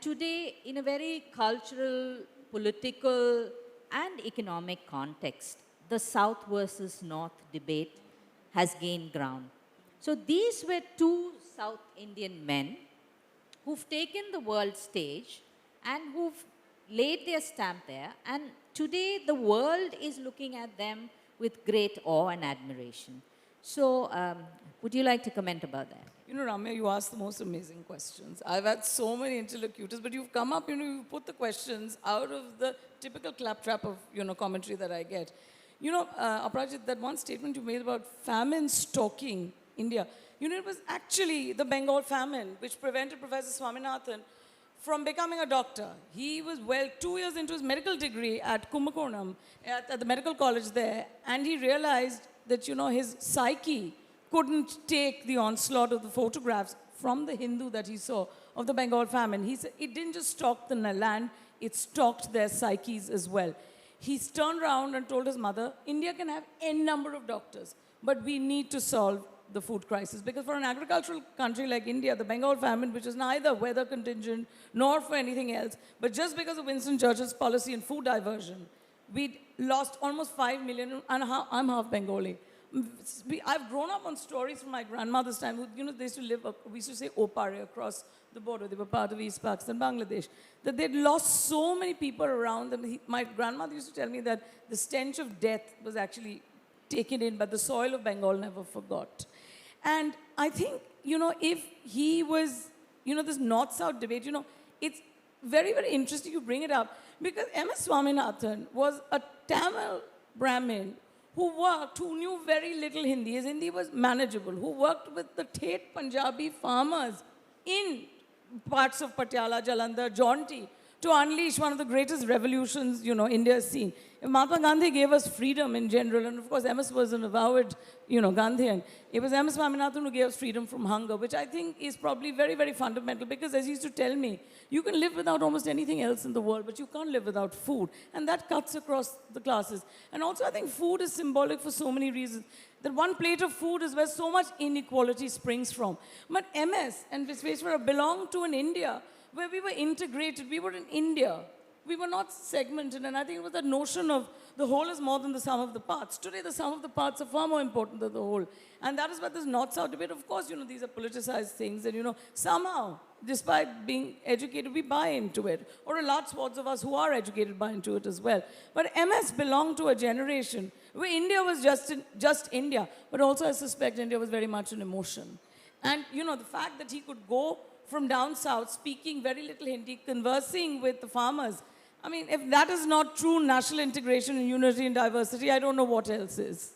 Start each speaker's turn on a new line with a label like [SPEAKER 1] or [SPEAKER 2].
[SPEAKER 1] Today, in a very cultural, political, and economic context, the South versus North debate has gained ground. So, these were two South Indian men who've taken the world stage and who've laid their stamp there. And today, the world is looking at them with great awe and admiration. So, would you like to comment about that?
[SPEAKER 2] You know, Ramya, you ask the most amazing questions. I've had so many interlocutors, but you've come up, you put the questions out of the typical claptrap of, commentary that I get. Aparajit, that one statement you made about famine stalking India, it was actually the Bengal famine which prevented Professor Swaminathan from becoming a doctor. He was, 2 years into his medical degree at Kumbakonam, at the medical college there, and he realized that, his psyche couldn't take the onslaught of the photographs from the Hindu that he saw of the Bengal famine. He said it didn't just stalk the land, it stalked their psyches as well. He turned around and told his mother, India can have n number of doctors, but we need to solve the food crisis. Because for an agricultural country like India, the Bengal famine, which is neither weather contingent nor for anything else, but just because of Winston Churchill's policy and food diversion, we lost almost 5 million, and I'm half Bengali. I've grown up on stories from my grandmother's time. They used to live, we used to say Opare across the border. They were part of East Pakistan, Bangladesh. That they'd lost so many people around them. My grandmother used to tell me that the stench of death was actually taken in, but the soil of Bengal never forgot. And I think, if he was, this North-South debate, it's very, very interesting you bring it up, because M.S. Swaminathan was a Tamil Brahmin who knew very little Hindi. His Hindi was manageable, who worked with the Tate Punjabi farmers in parts of Patiala, Jalandhar, Jaunti, to unleash one of the greatest revolutions, India has seen. Mahatma Gandhi gave us freedom in general, and of course MS was an avowed, Gandhian. It was MS Swaminathan who gave us freedom from hunger, which I think is probably very, very fundamental, because as he used to tell me, you can live without almost anything else in the world, but you can't live without food. And that cuts across the classes. And also I think food is symbolic for so many reasons. That one plate of food is where so much inequality springs from. But MS and Visvesvara belonged to an India where we were integrated. We were in India. We were not segmented. And I think it was that notion of the whole is more than the sum of the parts. Today, the sum of the parts are far more important than the whole. And that is why this North-South debate, of course, these are politicized things. And, somehow, despite being educated, we buy into it. Or a large swath of us who are educated buy into it as well. But MS belonged to a generation where India was just India. But also, I suspect India was very much an emotion. And, the fact that he could go from down south, speaking very little Hindi, conversing with the farmers. I mean, if that is not true national integration and unity and diversity, I don't know what else is.